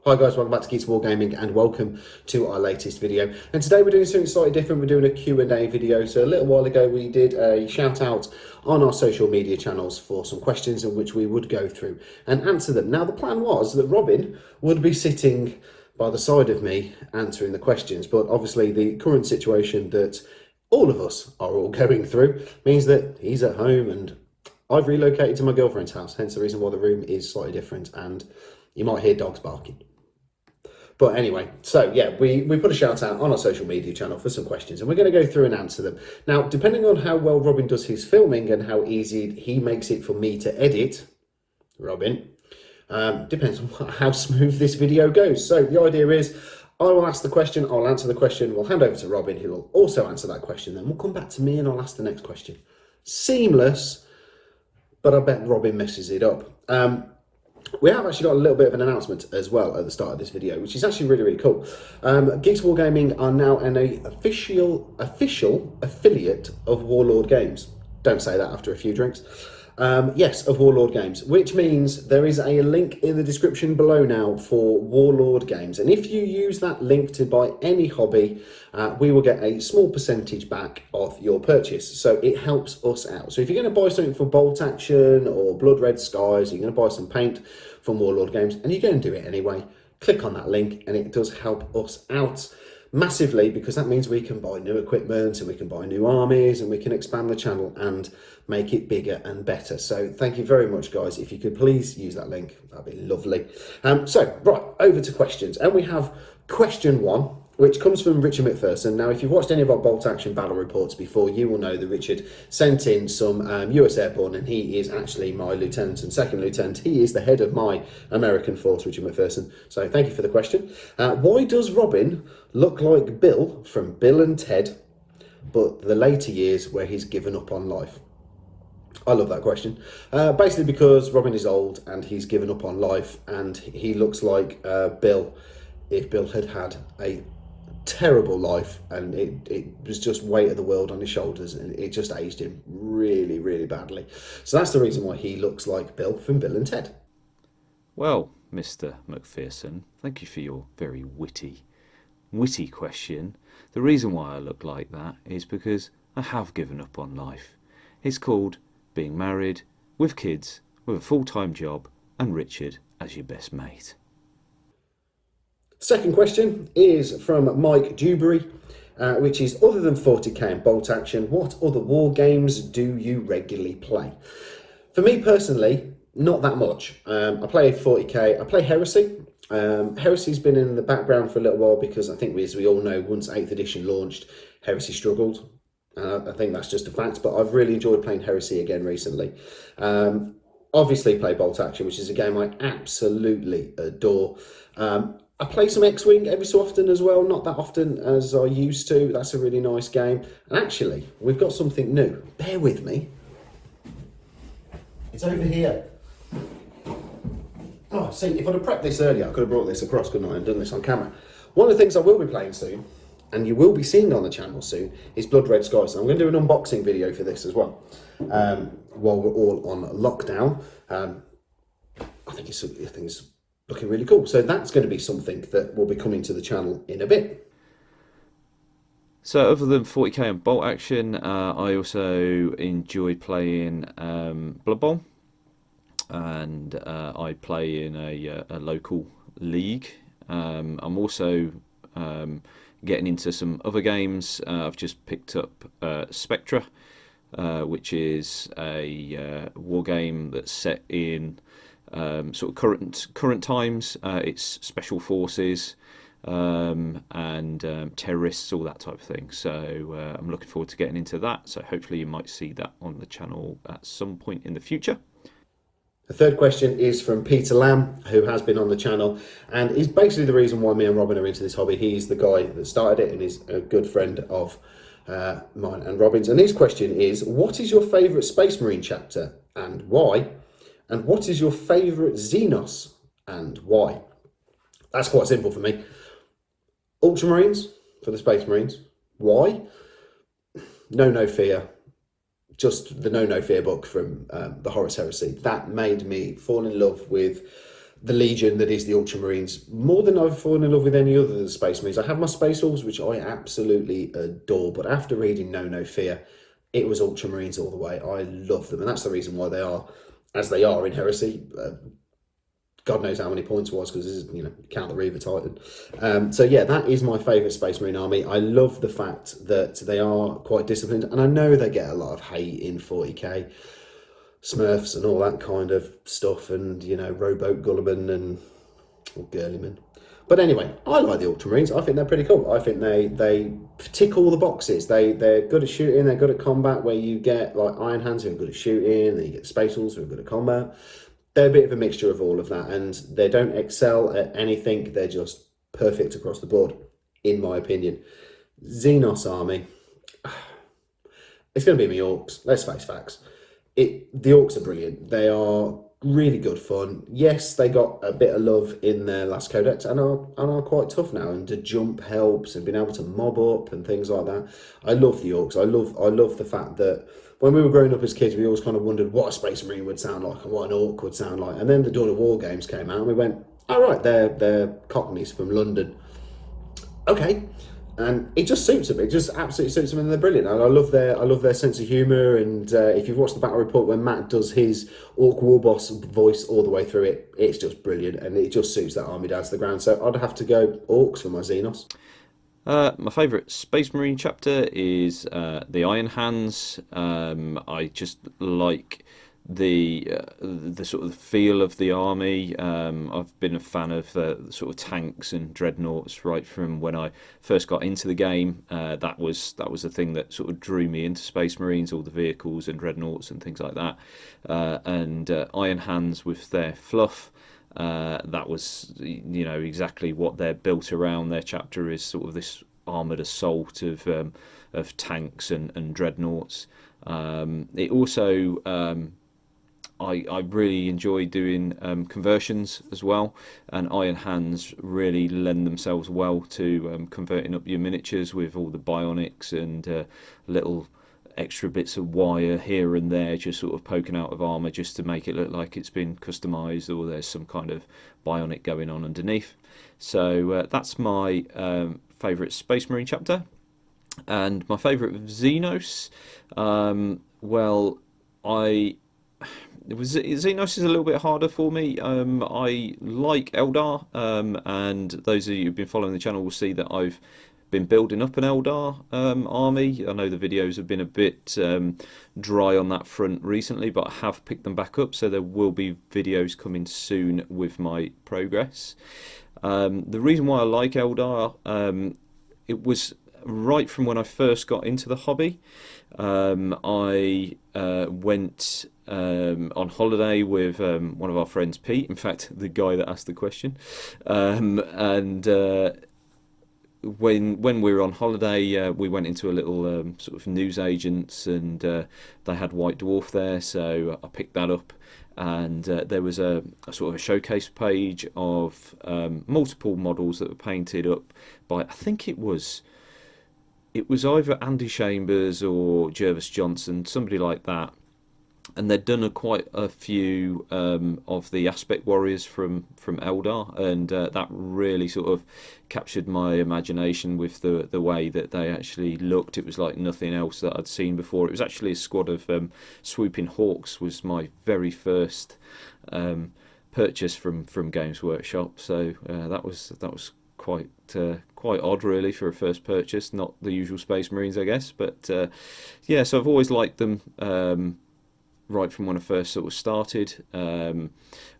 Hi guys, welcome back to Geeks Wargaming and welcome to our latest video. And today we're doing something slightly different. We're doing a Q&A video. So a little while ago we did a shout out on our social media channels for some questions in which we would go through and answer them. Now the plan was that Robin would be sitting by the side of me answering the questions, but obviously the current situation that all of us are all going through means that he's at home and I've relocated to my girlfriend's house, hence the reason why the room is slightly different and you might hear dogs barking. But anyway, so yeah, we put a shout out on our social media channel for some questions and we're going to go through and answer them. Now, depending on how well Robin does his filming and how easy he makes it for me to edit, Robin, depends on how smooth this video goes. So the idea is I will ask the question, I'll answer the question, we'll hand over to Robin who will also answer that question, then we'll come back to me and I'll ask the next question. Seamless, but I bet Robin messes it up. We have actually got a little bit of an announcement as well at the start of this video, which is actually really, really cool. Geeks Wargaming are now an official affiliate of Warlord Games. Don't say that after a few drinks. Yes, of Warlord Games, which means there is a link in the description below now for Warlord Games. And if you use that link to buy any hobby, we will get a small percentage back of your purchase. So it helps us out. So if you're going to buy something for Bolt Action or Blood Red Skies, you're going to buy some paint from Warlord Games, and you're going to do it anyway, click on that link and it does help us out massively, because that means we can buy new equipment and we can buy new armies and we can expand the channel and make it bigger and better. So thank you very much, guys. If you could please use that link, that'd be lovely. So right, over to questions, and we have question one, which comes from Richard McPherson. Now, if you've watched any of our Bolt Action battle reports before, you will know that Richard sent in some US Airborne, and he is actually my lieutenant and second lieutenant. He is the head of my American force, Richard McPherson. So thank you for the question. Why does Robin look like Bill from Bill and Ted, but the later years where he's given up on life? I love that question. Basically because Robin is old and he's given up on life, and he looks like Bill if Bill had had a terrible life and it was just weight of the world on his shoulders, and it just aged him really, really badly. So that's the reason why he looks like Bill from Bill and Ted. Well, Mr. McPherson, thank you for your very witty question. The reason why I look like that is because I have given up on life. It's called being married, with kids, with a full-time job, and Richard as your best mate. Second question is from Mike Dewberry, which is, other than 40k and Bolt Action, what other war games do you regularly play? For me personally, not that much. I play 40k, I play Heresy. Heresy's been in the background for a little while because I think, as we all know, once 8th edition launched, Heresy struggled. I think that's just a fact, but I've really enjoyed playing Heresy again recently. Obviously play Bolt Action, which is a game I absolutely adore. I play some X-Wing every so often as well, not that often as I used to. That's a really nice game. And actually, we've got something new. Bear with me. It's over here. Oh, see, if I'd have prepped this earlier, I could have brought this across, couldn't I, and done this on camera. One of the things I will be playing soon, and you will be seeing on the channel soon, is Blood Red Skies. And I'm going to do an unboxing video for this as well, while we're all on lockdown. I think it's looking really cool. So that's going to be something that will be coming to the channel in a bit. So other than 40k and Bolt Action, I also enjoyed playing Blood Bowl, and I play in a local league. I'm also getting into some other games. I've just picked up Spectra, which is a war game that's set in sort of current times. It's special forces and terrorists, all that type of thing. So I'm looking forward to getting into that. So hopefully you might see that on the channel at some point in the future. The third question is from Peter Lamb, who has been on the channel and is basically the reason why me and Robin are into this hobby. He's the guy that started it and is a good friend of mine and Robin's. And his question is, what is your favourite Space Marine chapter and why? And what is your favourite Xenos and why? That's quite simple for me. Ultramarines for the Space Marines. Why? No Fear. Just the No Fear book from the Horus Heresy. That made me fall in love with the Legion that is the Ultramarines, more than I've fallen in love with any other of the Space Marines. I have my Space Wolves, which I absolutely adore, but after reading Know No Fear, it was Ultramarines all the way. I love them, and that's the reason why they are as they are in Heresy. God knows how many points it was, because count the Reaver Titan. So yeah, that is my favourite Space Marine army. I love the fact that they are quite disciplined, and I know they get a lot of hate in 40k. Smurfs and all that kind of stuff, and rowboat gulliman or girlyman. But anyway, I like the Ultramarines. I think they're pretty cool. I think they tick all the boxes. They're good at shooting. They're good at combat. Where you get like Iron Hands who are good at shooting, then you get Space Wolves who are good at combat. They're a bit of a mixture of all of that, and they don't excel at anything. They're just perfect across the board, in my opinion. Xenos army. It's going to be my Orcs. Let's face facts. The Orcs are brilliant. They are really good fun. Yes, they got a bit of love in their last codex and are quite tough now. And the jump helps, and being able to mob up and things like that. I love the Orcs. I love the fact that when we were growing up as kids, we always kind of wondered what a Space Marine would sound like and what an Orc would sound like. And then the Dawn of War games came out, and we went, all right, they're Cockneys from London. Okay. And it just suits them. It just absolutely suits them, and they're brilliant. And I love their sense of humour. And if you've watched the Battle Report when Matt does his Orc War Boss voice all the way through it, it's just brilliant, and it just suits that army down to the ground. So I'd have to go Orcs for my Xenos. My favourite Space Marine chapter is the Iron Hands. I just like the sort of feel of the army. I've been a fan of the sort of tanks and dreadnoughts right from when I first got into the game. That was the thing that sort of drew me into Space Marines, all the vehicles and dreadnoughts and things like that. And Iron Hands with their fluff. That was exactly what they're built around. Their chapter is sort of this armoured assault of tanks and dreadnoughts. It also I really enjoy doing conversions as well, and Iron Hands really lend themselves well to converting up your miniatures with all the bionics and little extra bits of wire here and there just sort of poking out of armour just to make it look like it's been customised or there's some kind of bionic going on underneath. So that's my favourite Space Marine chapter. And my favourite Xenos, Xenos is a little bit harder for me. I like Eldar, and those of you who've been following the channel will see that I've been building up an Eldar army. I know the videos have been a bit dry on that front recently, but I have picked them back up, so there will be videos coming soon with my progress. The reason why I like Eldar, it was right from when I first got into the hobby. I went on holiday with one of our friends, Pete, in fact the guy that asked the question, and when we were on holiday, we went into a little sort of newsagents, and they had White Dwarf there, so I picked that up. And there was a sort of a showcase page of multiple models that were painted up by, I think it was either Andy Chambers or Jervis Johnson, somebody like that. And they'd done quite a few of the aspect warriors from Eldar, and that really sort of captured my imagination with the way that they actually looked. It was like nothing else that I'd seen before. It was actually a squad of swooping hawks was my very first purchase from Games Workshop. So that was quite odd, really, for a first purchase. Not the usual Space Marines, I guess, but yeah. So I've always liked them. Right from when I first sort of started.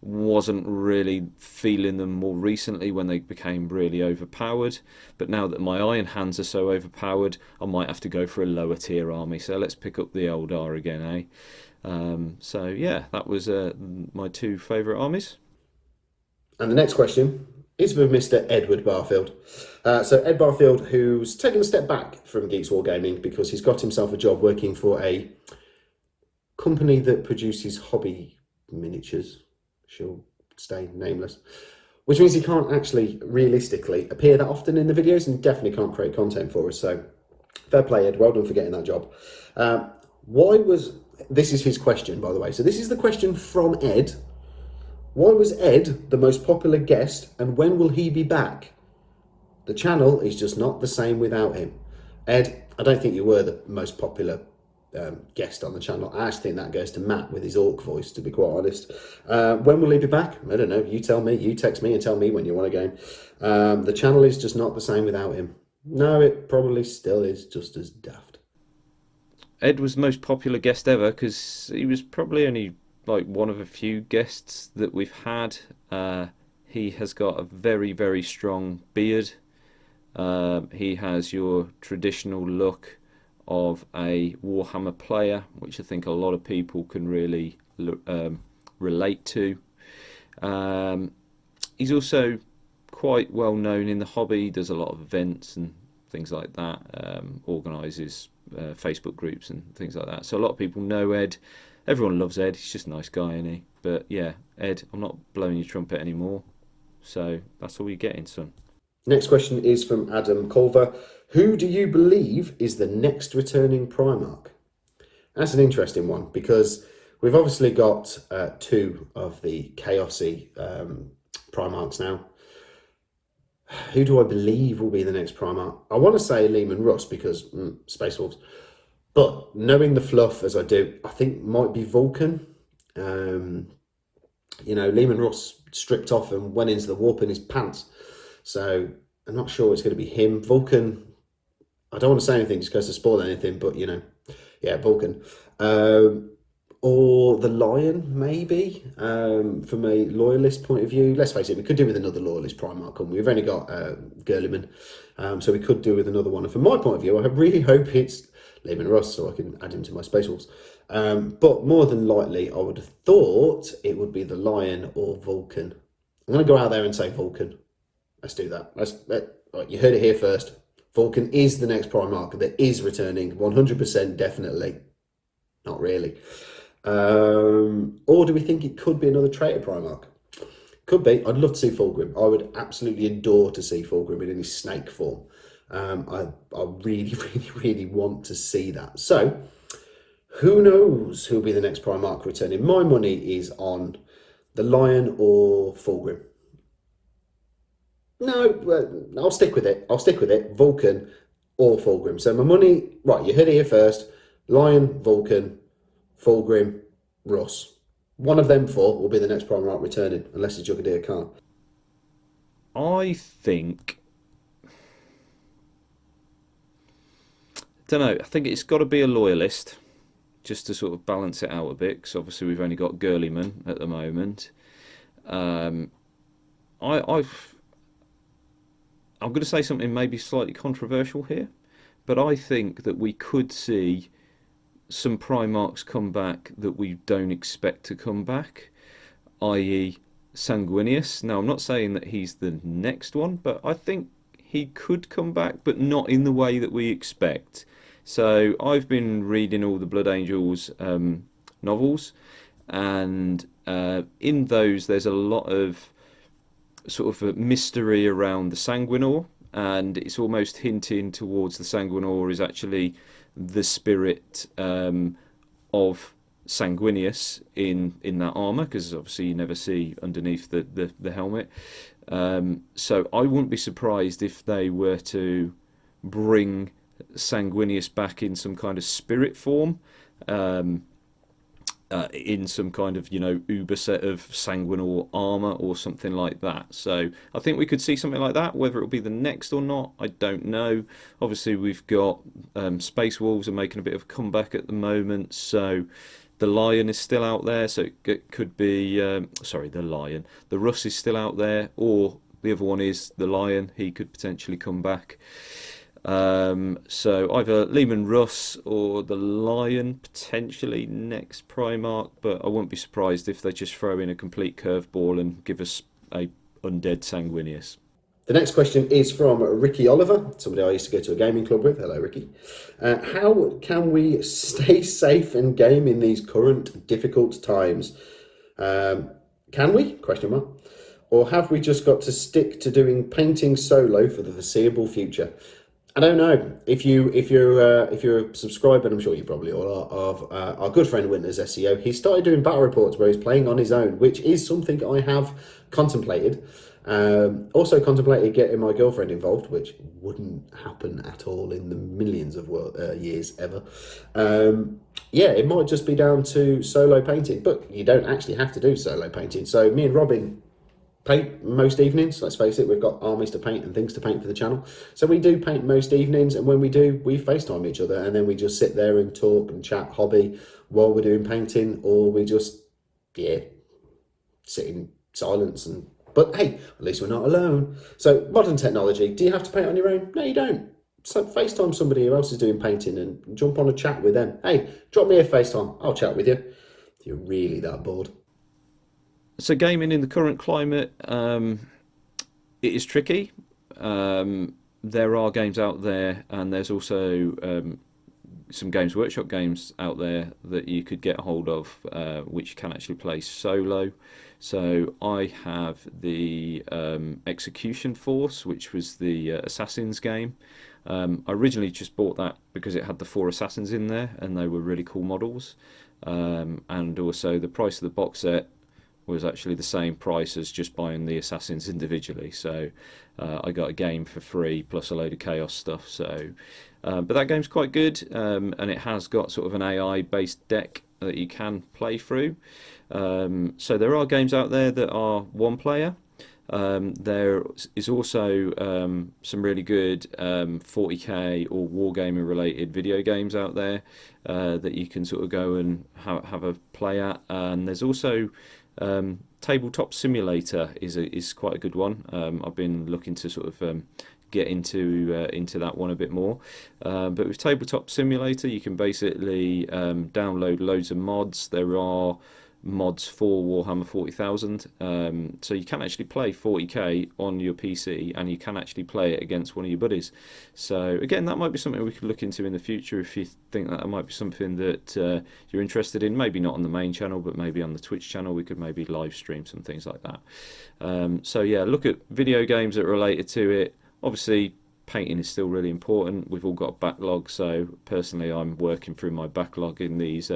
Wasn't really feeling them more recently when they became really overpowered, but now that my Iron Hands are so overpowered, I might have to go for a lower tier army, so let's pick up the Eldar again, eh? So yeah, that was my two favourite armies. And the next question is for Mr. Edward Barfield. So Ed Barfield, who's taken a step back from Geeks Wargaming because he's got himself a job working for a company that produces hobby miniatures. She'll stay nameless, which means he can't actually realistically appear that often in the videos, and definitely can't create content for us. So fair play, Ed, well done for getting that job. This is his question, by the way, so this is the question from Ed. Why was Ed the most popular guest, and when will he be back? The channel is just not the same without him. Ed, I don't think you were the most popular guest on the channel. I actually think that goes to Matt with his orc voice, to be quite honest. When will he be back? I don't know. You tell me. You text me and tell me when you want to go. The channel is just not the same without him. No, it probably still is just as daft. Ed was the most popular guest ever because he was probably only like one of a few guests that we've had. He has got a very, very strong beard. He has your traditional look of a Warhammer player, which I think a lot of people can really relate to. He's also quite well known in the hobby. He does a lot of events and things like that, organises Facebook groups and things like that. So a lot of people know Ed. Everyone loves Ed. He's just a nice guy, isn't he? But yeah, Ed, I'm not blowing your trumpet anymore. So that's all you're getting, son. Next question is from Adam Culver. Who do you believe is the next returning Primarch? That's an interesting one because we've obviously got two of the Chaosy Primarchs now. Who do I believe will be the next Primarch? I want to say Leman Russ because Space Wolves. But knowing the fluff as I do, I think might be Vulcan. You know, Leman Russ stripped off and went into the warp in his pants. So I'm not sure it's going to be him. Vulcan, I don't want to say anything just because to spoil anything, but you know, yeah, Vulcan. Or the Lion, maybe, from a loyalist point of view. Let's face it, we could do with another loyalist Primarch, couldn't we? We've only got Gurliman, so we could do with another one. And from my point of view, I really hope it's Leman Russ, so I can add him to my Space Wolves. But more than likely, I would have thought it would be the Lion or Vulcan. I'm going to go out there and say Vulcan. Let's do that. Right, you heard it here first. Vulcan is the next Primarch that is returning, 100% definitely. Not really. Or do we think it could be another traitor Primarch? Could be. I'd love to see Fulgrim. I would absolutely adore to see Fulgrim in his snake form. I really, really, really want to see that. So, who knows who'll be the next Primarch returning? My money is on the Lion or Fulgrim. No, I'll stick with it. Vulcan or Fulgrim. So my money, right, you heard it here first. Lion, Vulcan, Fulgrim, Russ. One of them four will be the next Primarch returning, unless it's Juggerdeer Khan. I think... don't know, I think it's got to be a loyalist, just to sort of balance it out a bit, because obviously we've only got Gurliman at the moment. I'm going to say something maybe slightly controversial here, but I think that we could see some Primarchs come back that we don't expect to come back, i.e. Sanguinius. Now, I'm not saying that he's the next one, but I think he could come back, but not in the way that we expect. So I've been reading all the Blood Angels novels, and in those there's a lot of sort of a mystery around the Sanguinor, and it's almost hinting towards the Sanguinor is actually the spirit of Sanguinius in that armour, because obviously you never see underneath the helmet. So I wouldn't be surprised if they were to bring Sanguinius back in some kind of spirit form, in some kind of, you know, uber set of Sanguinor armour or something like that. So I think we could see something like that. Whether it'll be the next or not, I don't know. Obviously we've got Space Wolves are making a bit of a comeback at the moment, so the Lion is still out there, so it could be the Lion, the Russ is still out there, or the other one is the Lion. He could potentially come back. So either Leman Russ or the Lion, potentially next Primarch, but I wouldn't be surprised if they just throw in a complete curveball and give us a undead Sanguinius. The next question is from Ricky Oliver, somebody I used to go to a gaming club with. Hello, Ricky. How can we stay safe and game in these current difficult times? Can we? Question mark. Or have we just got to stick to doing painting solo for the foreseeable future? I don't know if you're a subscriber, and I'm sure you probably all are, of our good friend Winter's SEO. He started doing battle reports where he's playing on his own, which is something I have contemplated. Also contemplated getting my girlfriend involved, which wouldn't happen at all in the millions of years ever. Yeah, it might just be down to solo painting, but you don't actually have to do solo painting. So me and Robin paint most evenings. Let's face it, we've got armies to paint and things to paint for the channel. So we do paint most evenings, and when we do, we FaceTime each other, and then we just sit there and talk and chat hobby while we're doing painting, or we just, yeah, sit in silence. And but hey, at least we're not alone. So modern technology, do you have to paint on your own? No, you don't. So FaceTime somebody who else is doing painting and jump on a chat with them. Hey, drop me a FaceTime, I'll chat with you if you're really that bored. So gaming in the current climate, it is tricky. There are games out there, and there's also some Games Workshop games out there that you could get a hold of, which you can actually play solo. So I have the Execution Force, which was the Assassins game. I originally just bought that because it had the 4 Assassins in there, and they were really cool models. And also the price of the box set was actually the same price as just buying the Assassins individually. So I got a game for free plus a load of Chaos stuff. So, but that game's quite good, and it has got sort of an AI-based deck that you can play through. So there are games out there that are one player. There is also some really good 40k or wargaming related video games out there that you can sort of go and have a play at. And there's also Tabletop Simulator is quite a good one. I've been looking to sort of get into that one a bit more. But with Tabletop Simulator, you can basically download loads of mods. There are mods for Warhammer 40,000, so you can actually play 40k on your PC, and you can actually play it against one of your buddies. So again, that might be something we could look into in the future if you think that might be something that you're interested in. Maybe not on the main channel, but maybe on the Twitch channel we could maybe live stream some things like that. So yeah, look at video games that are related to it. Obviously painting is still really important. We've all got a backlog, so personally I'm working through my backlog in these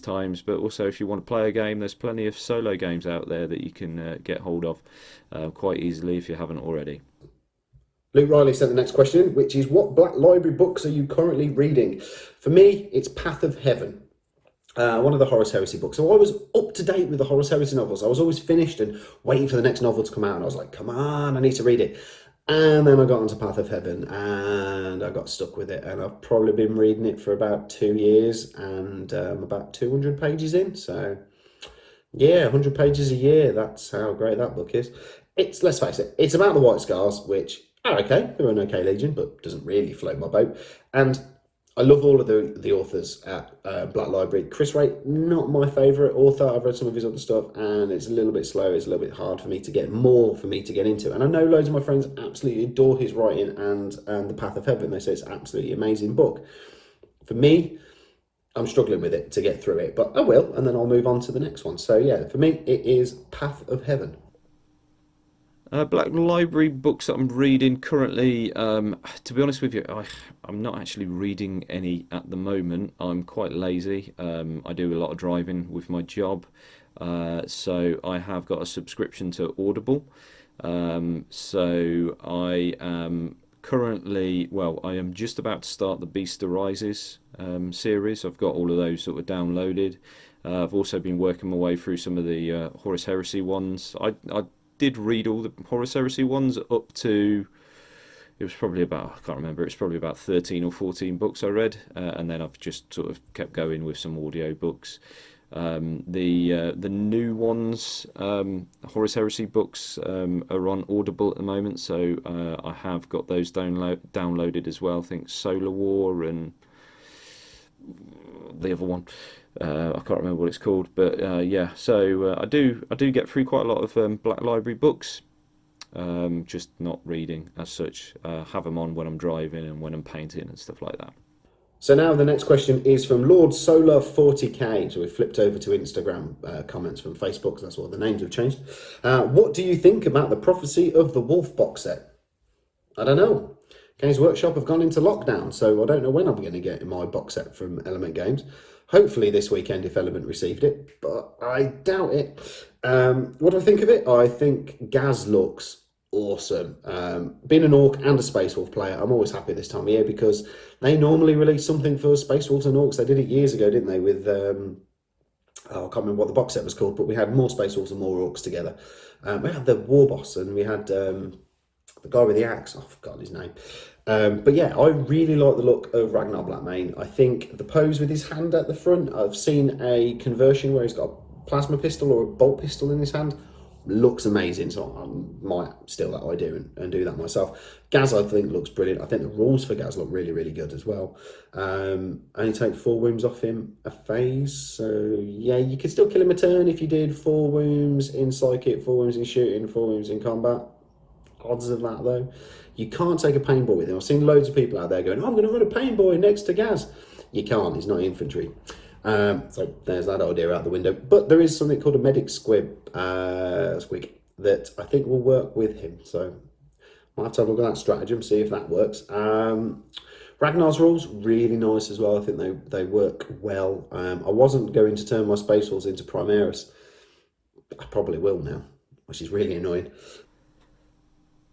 times. But also, if you want to play a game, there's plenty of solo games out there that you can get hold of quite easily if you haven't already. Luke Riley sent the next question, which is, what Black Library books are you currently reading? For me, it's Path of Heaven. One of the Horus Heresy books. So I was up to date with the Horus Heresy novels. I was always finished and waiting for the next novel to come out, and I was like, come on, I need to read it. And then I got onto Path of Heaven, and I got stuck with it, and I've probably been reading it for about 2 years, and about 200 pages in. So yeah, 100 pages a year, that's how great that book is. It's, let's face it, it's about the White Scars, which are okay, they're an okay legion, but doesn't really float my boat. And I love all of the authors at Black Library. Chris Wright, not my favourite author. I've read some of his other stuff, and it's a little bit slow. It's a little bit hard for me to get into. And I know loads of my friends absolutely adore his writing and The Path of Heaven. They say it's an absolutely amazing book. For me, I'm struggling with it to get through it, but I will, and then I'll move on to the next one. So yeah, for me, it is Path of Heaven. Black Library books that I'm reading currently, to be honest with you, I'm not actually reading any at the moment. I'm quite lazy. I do a lot of driving with my job, so I have got a subscription to Audible. So I am currently, well, I am just about to start the Beast Arises series. I've got all of those sort of downloaded. I've also been working my way through some of the Horus Heresy ones. I did read all the Horus Heresy ones up to, it was probably about, I can't remember, it's probably about 13 or 14 books I read, and then I've just sort of kept going with some audio books. The new ones, Horus Heresy books, are on Audible at the moment, so I have got those downloaded as well. I think Solar War and the other one, I can't remember what it's called, but yeah. So I do get through quite a lot of Black Library books, just not reading as such. Have them on when I'm driving and when I'm painting and stuff like that. So now the next question is from Lord Solar 40k. So we flipped over to Instagram comments from Facebook, because that's what the names have changed. What do you think about the Prophecy of the Wolf box set? I don't know. Games Workshop have gone into lockdown, so I don't know when I'm going to get my box set from Element Games. Hopefully this weekend if Element received it, but I doubt it. What do I think of it? I think Gaz looks awesome. Being an Orc and a Space Wolf player, I'm always happy this time of year because they normally release something for Space Wolves and Orcs. They did it years ago, didn't they? With I can't remember what the box set was called, but we had more Space Wolves and more Orcs together. We had the War Boss and we had the guy with the axe. I've forgotten his name. But yeah, I really like the look of Ragnar Blackmane. I think the pose with his hand at the front, I've seen a conversion where he's got a plasma pistol or a bolt pistol in his hand. Looks amazing, so I might steal that idea and do that myself. Gaz, I think, looks brilliant. I think the rules for Gaz look really, really good as well. Only take 4 wounds off him a phase, so yeah, you could still kill him a turn if you did 4 wounds in psychic, 4 wounds in shooting, 4 wounds in combat. Odds of that though, you can't take a pain boy with him. I've seen loads of people out there going, oh, I'm going to run a pain boy next to Gaz. You can't, he's not infantry. So there's that idea out the window. But there is something called a medic squig that I think will work with him. So I'll have to have a look at that stratagem, see if that works. Ragnar's rules, really nice as well. I think they work well. I wasn't going to turn my Space Wolves into Primaris. I probably will now, which is really annoying.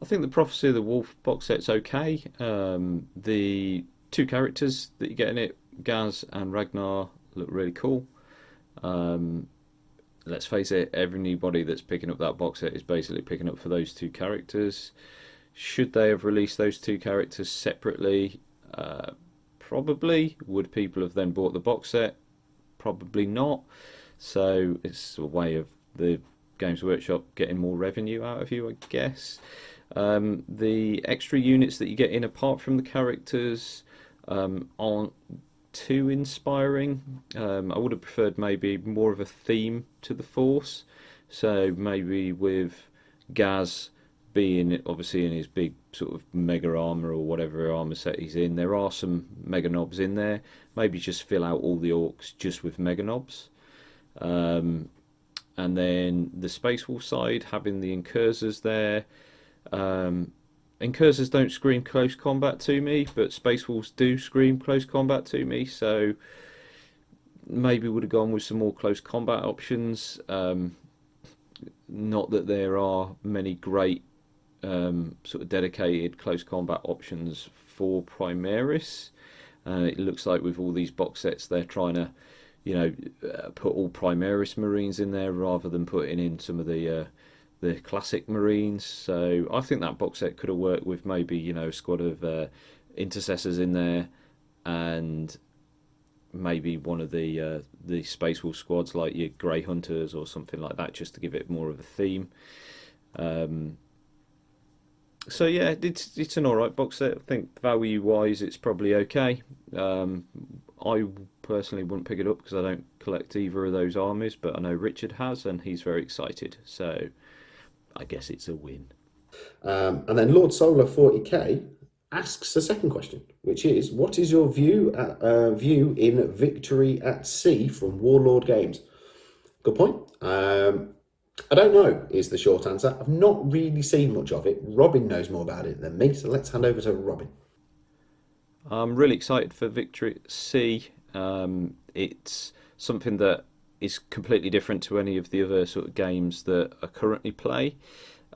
I think the Prophecy of the Wolf box set's okay. The 2 characters that you get in it, Gaz and Ragnar, look really cool. Let's face it, everybody that's picking up that box set is basically picking up for those 2 characters. Should they have released those 2 characters separately? Probably. Would people have then bought the box set? Probably not. So it's a way of the Games Workshop getting more revenue out of you, I guess. The extra units that you get in apart from the characters aren't too inspiring. I would have preferred maybe more of a theme to the force. So maybe with Gaz being obviously in his big sort of mega armor or whatever armor set he's in, there are some mega knobs in there. Maybe just fill out all the orcs just with mega knobs. And then the Space Wolf side, having the incursors there. Incursors don't scream close combat to me, but Space Wolves do scream close combat to me, so maybe would have gone with some more close combat options. Not that there are many great sort of dedicated close combat options for Primaris. It looks like with all these box sets they're trying to put all Primaris Marines in there rather than putting in some of the classic Marines. So I think that box set could have worked with maybe a squad of intercessors in there and maybe one of the Space Wolf squads like your Grey Hunters or something like that, just to give it more of a theme. So yeah, it's an alright box set. I think value wise it's probably okay. I personally wouldn't pick it up because I don't collect either of those armies, but I know Richard has and he's very excited, so I guess it's a win. And then Lord Solar 40k asks a second question, which is, what is your view in Victory at Sea from Warlord Games? Good point. I don't know is the short answer. I've not really seen much of it. Robin knows more about it than me, so let's hand over to Robin. I'm really excited for Victory at Sea. It's something that is completely different to any of the other sort of games that I currently play.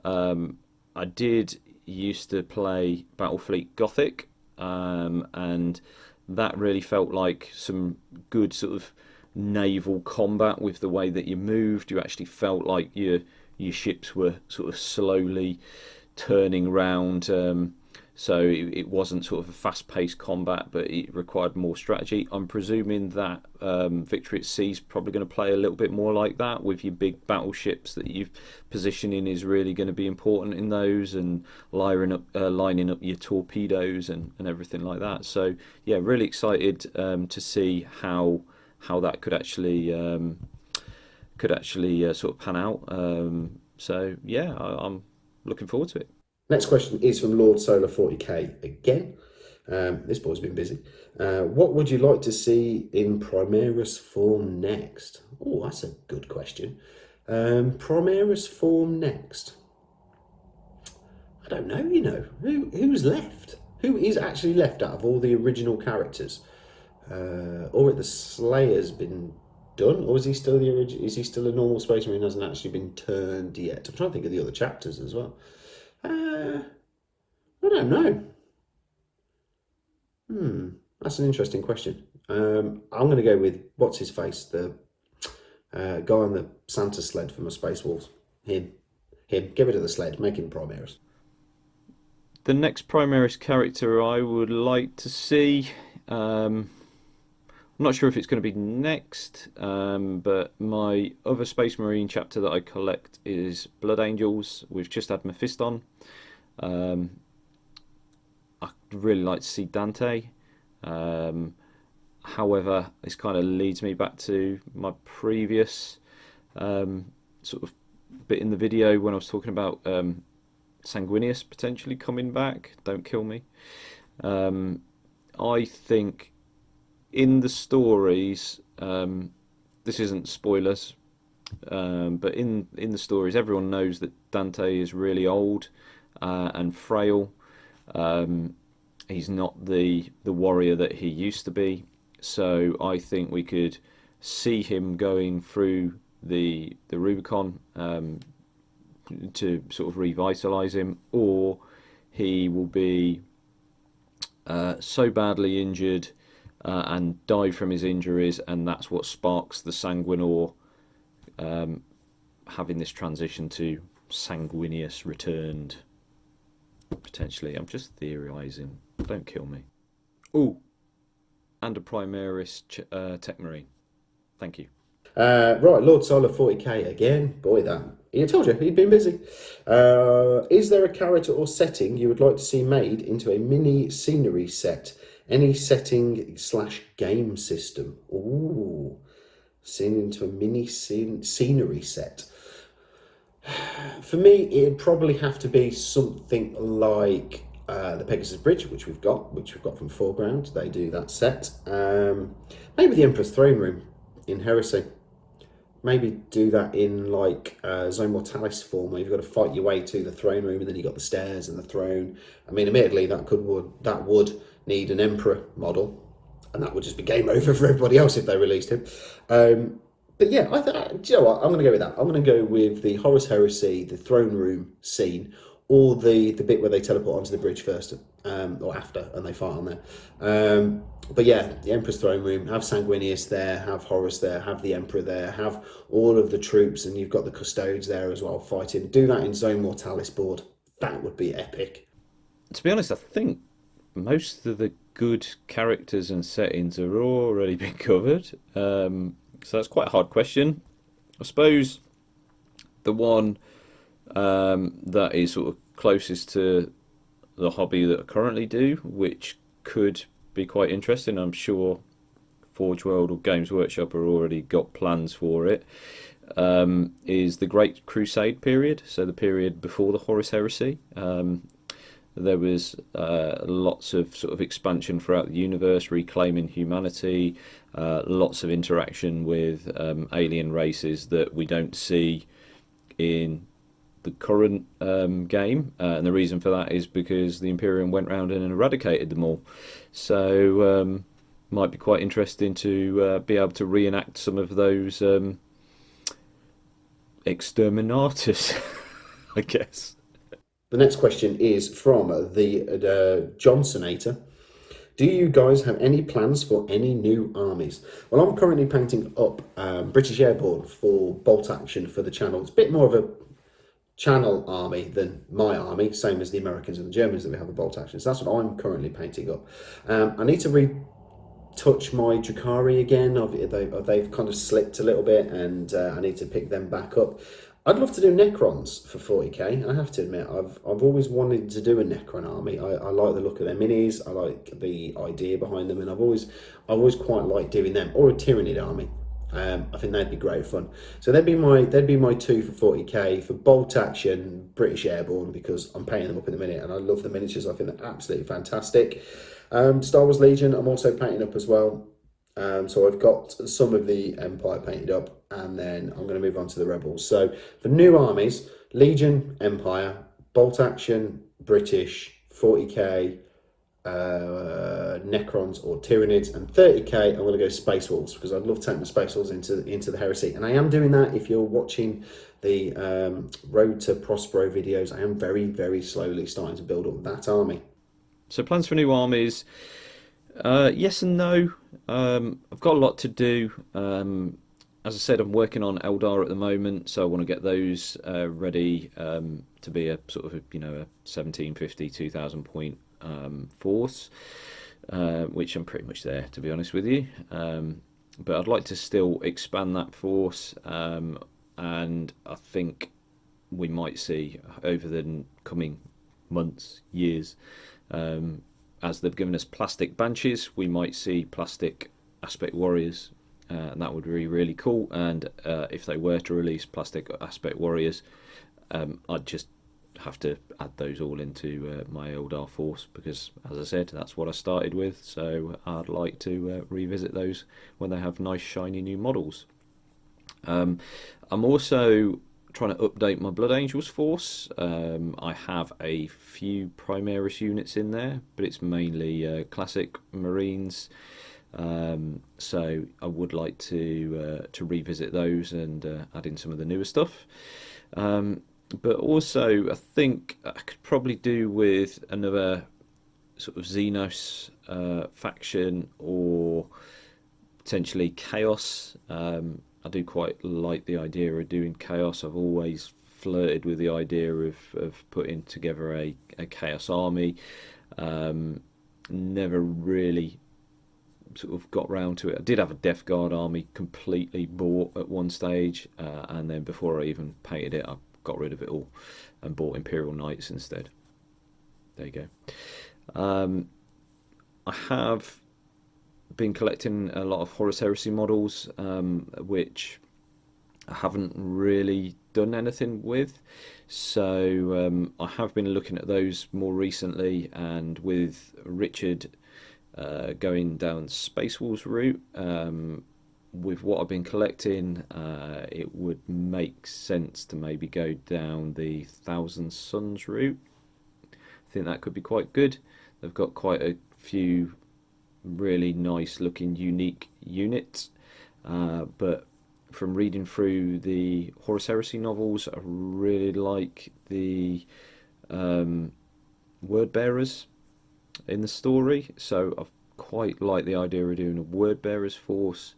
I did used to play Battlefleet Gothic, and that really felt like some good sort of naval combat with the way that you moved. You actually felt like your ships were sort of slowly turning round. So it wasn't sort of a fast-paced combat, but it required more strategy. I'm presuming that Victory at Sea is probably going to play a little bit more like that, with your big battleships that you've positioning is really going to be important in those, and lining up your torpedoes and everything like that. So yeah, really excited to see how that could actually sort of pan out. So yeah, I'm looking forward to it. Next question is from Lord Solar 40k again. This boy's been busy. What would you like to see in Primaris form next? Oh, that's a good question. Primaris form next? I don't know, who's left? Who is actually left out of all the original characters? Or the Slayer's been done, or is he still the original? Is he still a normal Space Marine? Hasn't actually been turned yet. I'm trying to think of the other chapters as well. I don't know. That's an interesting question. I'm going to go with what's his face, the guy on the Santa sled from the Space Wolves. Him. Get rid of the sled. Make him Primaris. The next Primaris character I would like to see. I'm not sure if it's going to be next, but my other Space Marine chapter that I collect is Blood Angels. We've just had Mephiston. I'd really like to see Dante. However, this kind of leads me back to my previous sort of bit in the video when I was talking about Sanguinius potentially coming back. Don't kill me. I think in the stories, this isn't spoilers, but in the stories, everyone knows that Dante is really old and frail. He's not the warrior that he used to be. So I think we could see him going through the Rubicon to sort of revitalise him, or he will be so badly injured and die from his injuries, and that's what sparks the Sanguinor having this transition to Sanguinius returned. Potentially, I'm just theorising. Don't kill me. Oh, and a Primaris Tech Marine. Thank you. Right, Lord Solar 40k again. Boy, that. I told you, he'd been busy. Is there a character or setting you would like to see made into a mini scenery set? Any setting / game system? Ooh, seen into a mini scenery set. For me, it'd probably have to be something like the Pegasus Bridge, which we've got from Foreground. They do that set. Maybe the Emperor's Throne Room in Heresy. Maybe do that in like Zone Mortalis form, where you've got to fight your way to the throne room, and then you've got the stairs and the throne. I mean, admittedly, that would need an Emperor model, and that would just be game over for everybody else if they released him. But yeah, do you know what? I'm going to go with that. I'm going to go with the Horus Heresy, the throne room scene, or the bit where they teleport onto the bridge first, or after, and they fight on there. But yeah, the Emperor's Throne Room, have Sanguinius there, have Horus there, have the Emperor there, have all of the troops, and you've got the Custodes there as well fighting. Do that in Zone Mortalis board. That would be epic. To be honest, I think most of the good characters and settings have already been covered. So that's quite a hard question. I suppose the one that is sort of closest to the hobby that I currently do, which could be quite interesting. I'm sure Forge World or Games Workshop have already got plans for it. Is the Great Crusade period, so the period before the Horus Heresy. There was lots of sort of expansion throughout the universe, reclaiming humanity, lots of interaction with alien races that we don't see in the current game, and the reason for that is because the Imperium went round and eradicated them all. So might be quite interesting to be able to reenact some of those exterminators, I guess. The next question is from the Johnsonator. Do you guys have any plans for any new armies? Well, I'm currently painting up British Airborne for bolt action for the channel. It's a bit more of a channel army than my army, same as the Americans and the Germans that we have the bolt action. So that's what I'm currently painting up. I need to retouch my Drukhari again. They've kind of slipped a little bit, and I need to pick them back up. I'd love to do Necrons for 40k. I have to admit, I've always wanted to do a Necron army. I like the look of their minis. I like the idea behind them, and I've always quite liked doing them, or a Tyranid army. I think that'd be great fun. So they'd be my two for 40k. For bolt action, British Airborne, because I'm painting them up in a minute, and I love the miniatures. I think they're absolutely fantastic. Star Wars Legion, I'm also painting up as well. So I've got some of the Empire painted up, and then I'm going to move on to the Rebels. So for new armies, Legion, Empire, bolt action, British, 40k, Necrons or Tyranids, and 30k I'm going to go Space Wolves, because I'd love to take my Space Wolves into the Heresy, and I am doing that. If you're watching the Road to Prospero videos, I am very slowly starting to build up that army. So plans for new armies, yes and no. I've got a lot to do. As I said, I'm working on Eldar at the moment, so I want to get those ready to be a sort of a 1750, 2000 point force, which I'm pretty much there, to be honest with you. But I'd like to still expand that force, and I think we might see over the coming months, years, as they've given us plastic banshees, we might see plastic aspect warriors, and that would be really cool. And if they were to release plastic aspect warriors, I'd just have to add those all into my Eldar force, because, as I said, that's what I started with. So I'd like to revisit those when they have nice shiny new models. I'm also trying to update my Blood Angels force. I have a few Primaris units in there, but it's mainly classic Marines. So I would like to revisit those and add in some of the newer stuff. But also, I think I could probably do with another sort of Xenos faction, or potentially Chaos. I do quite like the idea of doing Chaos. I've always flirted with the idea of putting together a Chaos army. Never really sort of got round to it. I did have a Death Guard army completely bought at one stage, and then before I even painted it, I got rid of it all and bought Imperial Knights instead. There you go. I have been collecting a lot of Horus Heresy models, which I haven't really done anything with. So I have been looking at those more recently, and with Richard going down Space Wolves route, with what I've been collecting, it would make sense to maybe go down the Thousand Suns route. I think that could be quite good. They've got quite a few really nice looking unique units, but from reading through the Horus Heresy novels, I really like the word bearers in the story, so I quite like the idea of doing a word bearers force.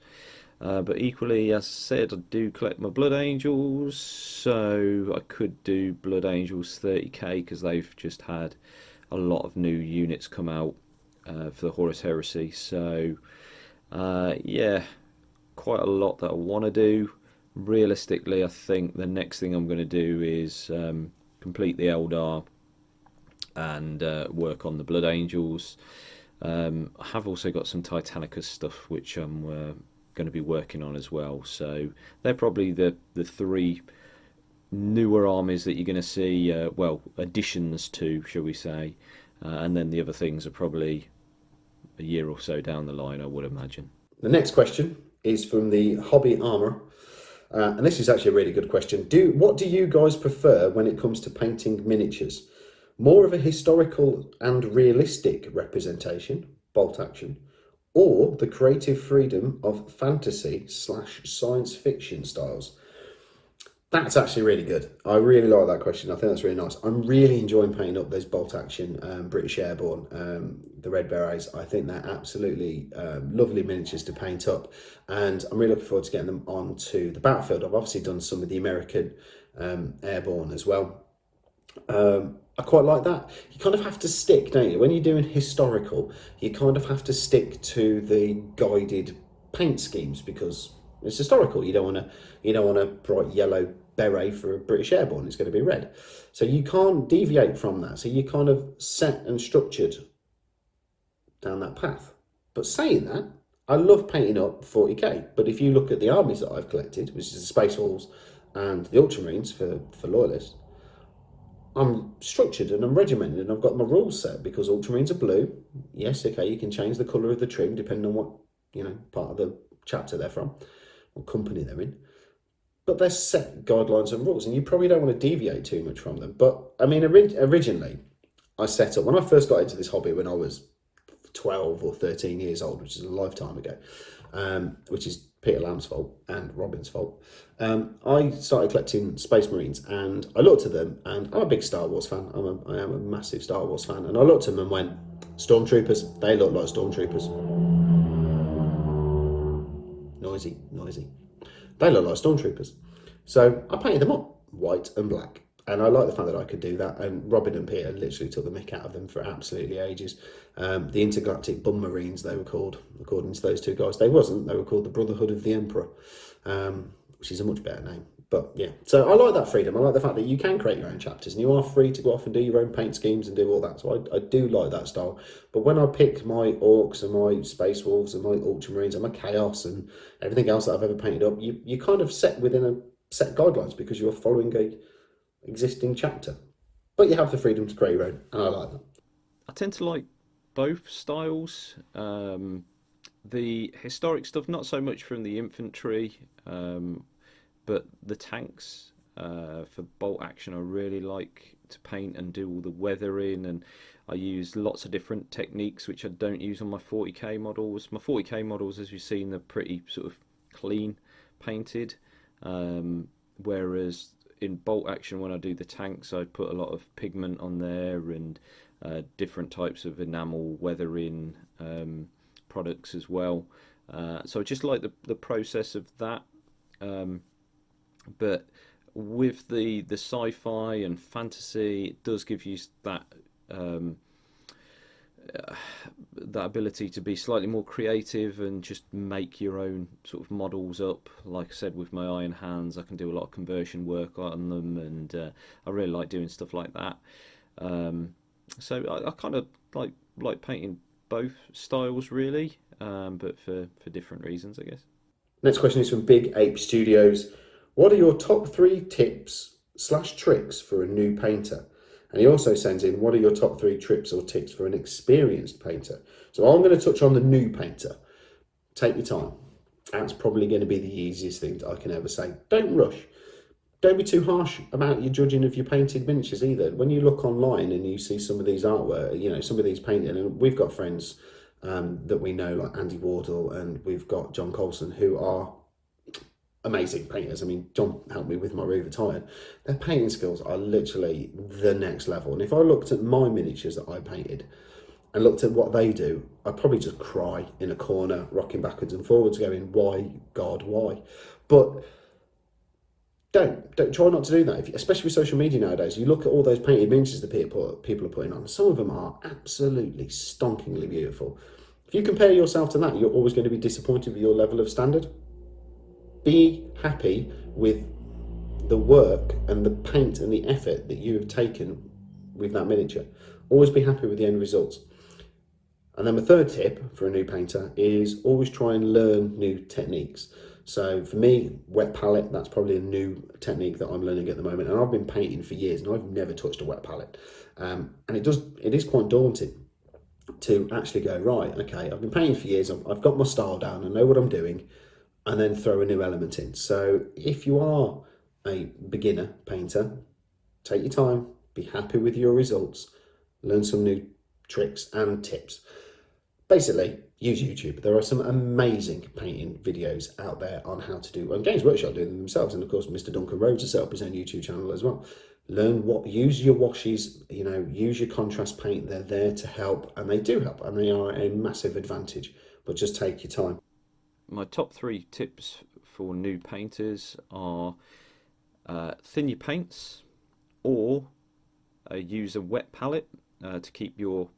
But equally, as I said, I do collect my Blood Angels, so I could do Blood Angels 30k, because they've just had a lot of new units come out for the Horus Heresy. So yeah, quite a lot that I want to do. Realistically, I think the next thing I'm going to do is complete the Eldar and work on the Blood Angels. I have also got some Titanicus stuff which I'm going to be working on as well. So they're probably the three newer armies that you're going to see, well, additions to, shall we say, and then the other things are probably a year or so down the line, I would imagine. The next question is from the Hobby Armour, and this is actually a really good question. What do you guys prefer when it comes to painting miniatures? More of a historical and realistic representation, bolt action, or the creative freedom of fantasy/science fiction styles? That's actually really good. I really like that question. I think that's really nice. I'm really enjoying painting up those bolt action British Airborne, the Red Berets. I think they're absolutely lovely miniatures to paint up, and I'm really looking forward to getting them onto the battlefield. I've obviously done some of the American Airborne as well. I quite like that. You kind of have to stick, don't you? When you're doing historical, you kind of have to stick to the guided paint schemes, because it's historical. You don't want a bright yellow beret for a British Airborne. It's going to be red. So you can't deviate from that. So you're kind of set and structured down that path. But saying that, I love painting up 40k. But if you look at the armies that I've collected, which is the Space Wolves and the Ultramarines for Loyalists, I'm structured and I'm regimented, and I've got my rules set, because Ultramarines are blue. Yes, okay, you can change the colour of the trim depending on what, part of the chapter they're from, or company they're in. But they're set guidelines and rules, and you probably don't want to deviate too much from them. But I mean, originally, I set up, when I first got into this hobby when I was 12 or 13 years old, which is a lifetime ago, which is Peter Lamb's fault and Robin's fault. I started collecting Space Marines, and I looked at them, and I'm a big Star Wars fan. I am a massive Star Wars fan, and I looked at them and went, Stormtroopers, they look like Stormtroopers. Noisy, noisy. They look like Stormtroopers. So I painted them up white and black. And I like the fact that I could do that. And Robin and Peter literally took the mick out of them for absolutely ages. The Intergalactic Bum Marines, they were called, according to those two guys. They wasn't. They were called the Brotherhood of the Emperor, which is a much better name. But yeah, so I like that freedom. I like the fact that you can create your own chapters and you are free to go off and do your own paint schemes and do all that. So I do like that style. But when I pick my Orcs and my Space Wolves and my Ultramarines and my Chaos and everything else that I've ever painted up, you kind of set within a set guidelines because you're following a existing chapter, but you have the freedom to create your own, and I like that. I tend to like both styles. The historic stuff, not so much from the infantry, but the tanks for bolt action, I really like to paint and do all the weathering, and I use lots of different techniques which I don't use on my 40k models. My 40k models, as you've seen, they're pretty sort of clean painted, whereas in bolt action, when I do the tanks, I put a lot of pigment on there and different types of enamel weathering products as well. So I just like the process of that. But with the sci-fi and fantasy, it does give you that that ability to be slightly more creative and just make your own sort of models up. Like I said, with my iron hands, I can do a lot of conversion work on them, and I really like doing stuff like that. So I kind of like painting both styles really, but for different reasons, I guess. Next question is from Big Ape Studios. What are your top 3 tips / tricks for a new painter? And he also sends in, what are your top 3 tips or tips for an experienced painter? So I'm going to touch on the new painter. Take your time. That's probably going to be the easiest thing that I can ever say. Don't rush. Don't be too harsh about your judging of your painted miniatures either. When you look online and you see some of these artwork, some of these painted, and we've got friends that we know like Andy Wardle, and we've got John Colson, who are amazing painters. I mean, John helped me with my Reaver Titan. Their painting skills are literally the next level. And if I looked at my miniatures that I painted and looked at what they do, I'd probably just cry in a corner, rocking backwards and forwards, going, why, God, why? But don't try not to do that. Especially with social media nowadays, you look at all those painted miniatures that people are putting on. Some of them are absolutely stonkingly beautiful. If you compare yourself to that, you're always going to be disappointed with your level of standard. Be happy with the work and the paint and the effort that you have taken with that miniature. Always be happy with the end results. And then my third tip for a new painter is always try and learn new techniques. So for me, wet palette, that's probably a new technique that I'm learning at the moment. And I've been painting for years and I've never touched a wet palette. And it is quite daunting to actually go, right, okay, I've been painting for years, I've got my style down, I know what I'm doing, and then throw a new element in. So if you are a beginner painter, take your time, be happy with your results, learn some new tricks and tips. Basically, use YouTube. There are some amazing painting videos out there on how to do, and Games Workshop doing them themselves, and of course Mr. Duncan Rhodes has set up his own YouTube channel as well. Use your washes, use your contrast paint. They're there to help, and they do help, and they are a massive advantage, but just take your time. My top 3 tips for new painters are thin your paints, or use a wet palette to keep your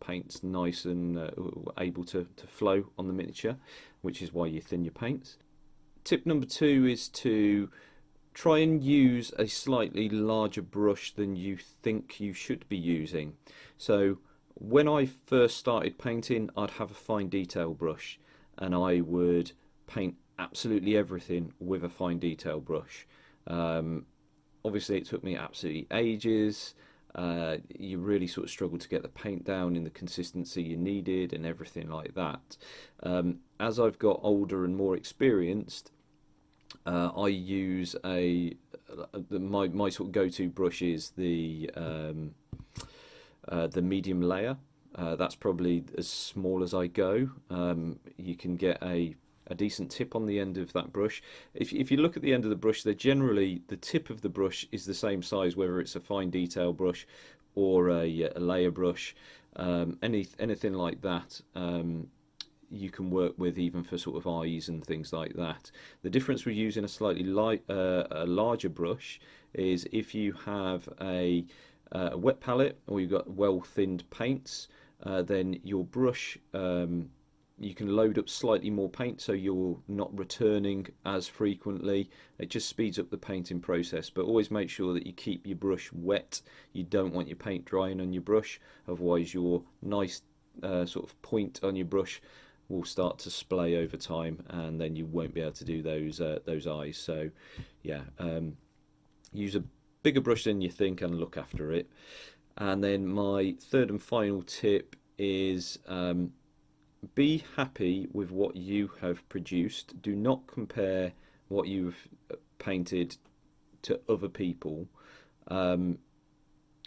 paints nice and able to flow on the miniature, which is why you thin your paints. Tip number 2 is to try and use a slightly larger brush than you think you should be using. So when I first started painting, I'd have a fine detail brush, and I would paint absolutely everything with a fine detail brush. Obviously it took me absolutely ages. You really sort of struggled to get the paint down in the consistency you needed and everything like that. As I've got older and more experienced, I use my sort of go-to brush is the the medium layer. That's probably as small as I go. You can get a decent tip on the end of that brush. If you look at the end of the brush, they're generally, the tip of the brush is the same size, whether it's a fine detail brush or a layer brush, anything like that. You can work with even for sort of eyes and things like that. The difference with using a slightly a larger brush is if you have a wet palette or you've got well thinned paints, then your brush, you can load up slightly more paint so you're not returning as frequently. It just speeds up the painting process, but always make sure that you keep your brush wet. You don't want your paint drying on your brush, otherwise your nice sort of point on your brush will start to splay over time, and then you won't be able to do those eyes. So yeah, use a bigger brush than you think and look after it. And then my third and final tip is be happy with what you have produced. Do not compare what you've painted to other people.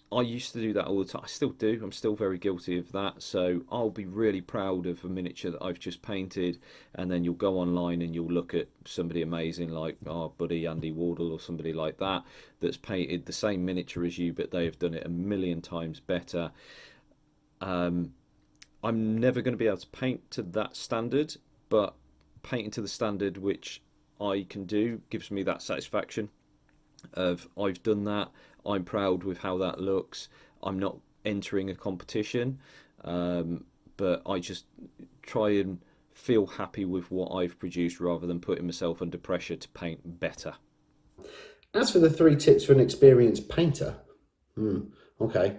I used to do that all the time. I still do. I'm still very guilty of that. So I'll be really proud of a miniature that I've just painted, and then you'll go online and you'll look at somebody amazing like our buddy Andy Wardle or somebody like that that's painted the same miniature as you, but they have done it a million times better. I'm never going to be able to paint to that standard, but painting to the standard which I can do gives me that satisfaction of I've done that. I'm proud with how that looks. I'm not entering a competition, but I just try and feel happy with what I've produced rather than putting myself under pressure to paint better. As for the 3 tips for an experienced painter, okay,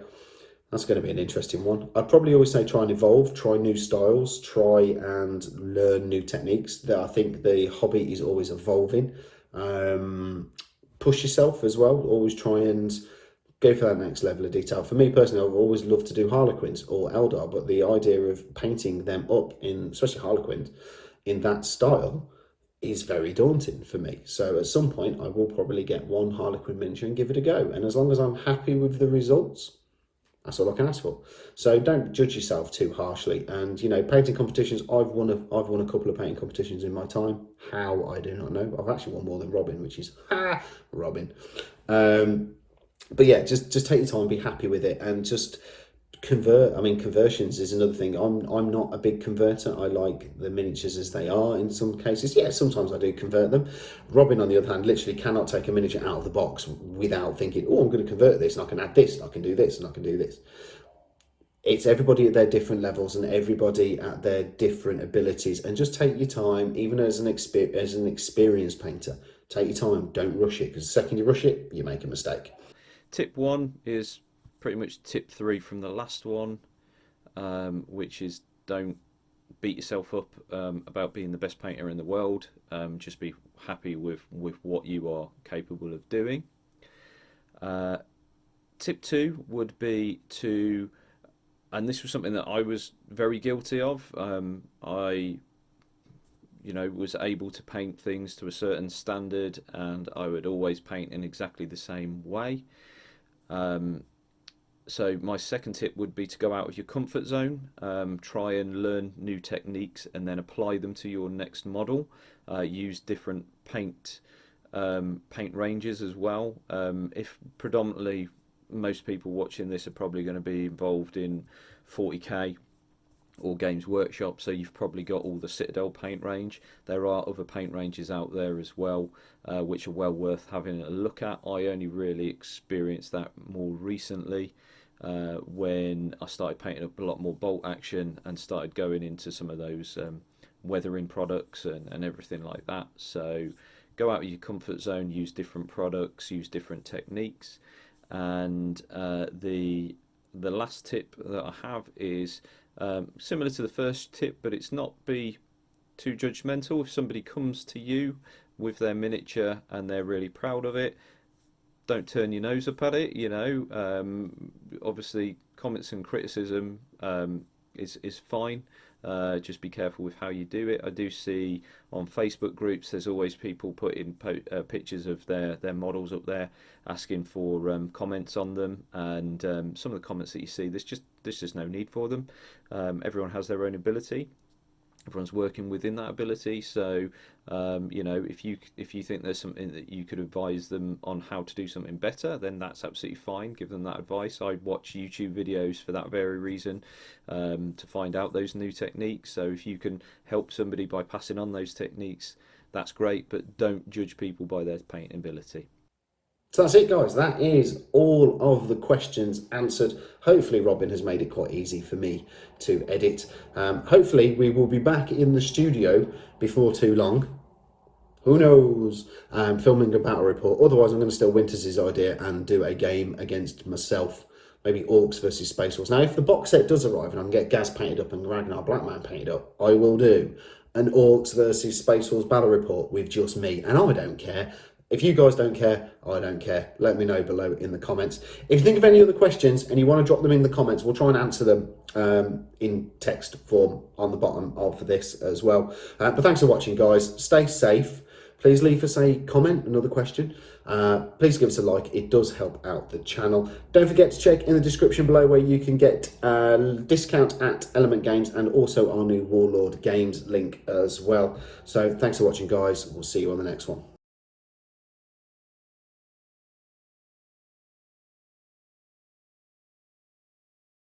that's going to be an interesting one. I'd probably always say try and evolve, try new styles, try and learn new techniques. That I think the hobby is always evolving. Push yourself as well. Always try and go for that next level of detail. For me personally, I've always loved to do Harlequins or Eldar, but the idea of painting them up in, especially Harlequins, in that style is very daunting for me. So at some point, I will probably get one Harlequin miniature and give it a go. And as long as I'm happy with the results, that's all I can ask for. So don't judge yourself too harshly. And you know, painting competitions, I've won a couple of painting competitions in my time. How, I do not know. I've actually won more than Robin, which is Robin. But yeah, just take your time, be happy with it, and just convert. I mean, conversions is another thing. I'm not a big converter. I like the miniatures as they are in some cases. Yeah, sometimes I do convert them. Robin, on the other hand, literally cannot take a miniature out of the box without thinking, oh, I'm going to convert this and I can add this and I can do this and I can do this. It's everybody at their different levels and everybody at their different abilities, and just take your time. Even as an experienced painter, take your time. Don't rush it, because the second you rush it, you make a mistake. Tip 1 is pretty much tip 3 from the last one, which is don't beat yourself up about being the best painter in the world. Just be happy with what you are capable of doing. Tip 2 would be to, and this was something that I was very guilty of, I was able to paint things to a certain standard, and I would always paint in exactly the same way. So my second tip would be to go out of your comfort zone, try and learn new techniques and then apply them to your next model. Use different paint ranges as well. If predominantly most people watching this are probably going to be involved in 40k or Games Workshop, so you've probably got all the Citadel paint range. There are other paint ranges out there as well, which are well worth having a look at. I only really experienced that more recently when I started painting up a lot more bolt action and started going into some of those weathering products and everything like that. So go out of your comfort zone, use different products, use different techniques. And the last tip that I have is similar to the first tip, but it's not be too judgmental. If somebody comes to you with their miniature and they're really proud of it, don't turn your nose up at it. Obviously comments and criticism is fine, Just be careful with how you do it. I do see on Facebook groups there's always people putting pictures of their models up there, asking for comments on them, and some of the comments that you see, there's just no need for them. Everyone has their own ability. Everyone's working within that ability, so if you think there's something that you could advise them on how to do something better, then that's absolutely fine. Give them that advice. I watch YouTube videos for that very reason, to find out those new techniques. So if you can help somebody by passing on those techniques, that's great, but don't judge people by their painting ability. So that's it, guys. That is all of the questions answered. Hopefully Robin has made it quite easy for me to edit. Hopefully we will be back in the studio before too long. Who knows? Filming a battle report. Otherwise I'm going to steal Winters' idea and do a game against myself. Maybe Orcs versus Space Wars. Now if the box set does arrive and I can get Gaz painted up and Ragnar Blackman painted up, I will do an Orcs versus Space Wars battle report with just me. And I don't care. If you guys don't care, I don't care. Let me know below in the comments. If you think of any other questions and you want to drop them in the comments, we'll try and answer them in text form on the bottom of this as well. But thanks for watching, guys. Stay safe. Please leave us a comment, another question. Please give us a like. It does help out the channel. Don't forget to check in the description below where you can get a discount at Element Games and also our new Warlord Games link as well. So thanks for watching, guys. We'll see you on the next one.